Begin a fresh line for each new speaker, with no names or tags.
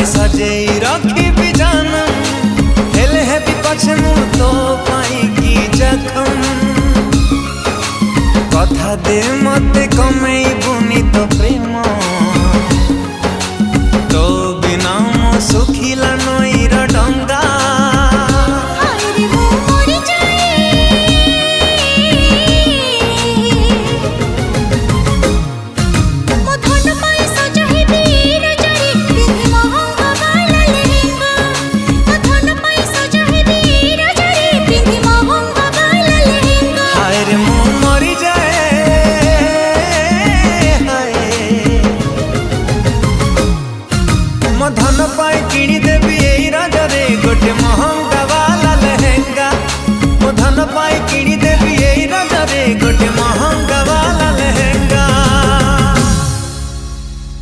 सजेई रखी भी जानम हेले है भी पछे मु तो पाई की जखम कथा दे मते कमेई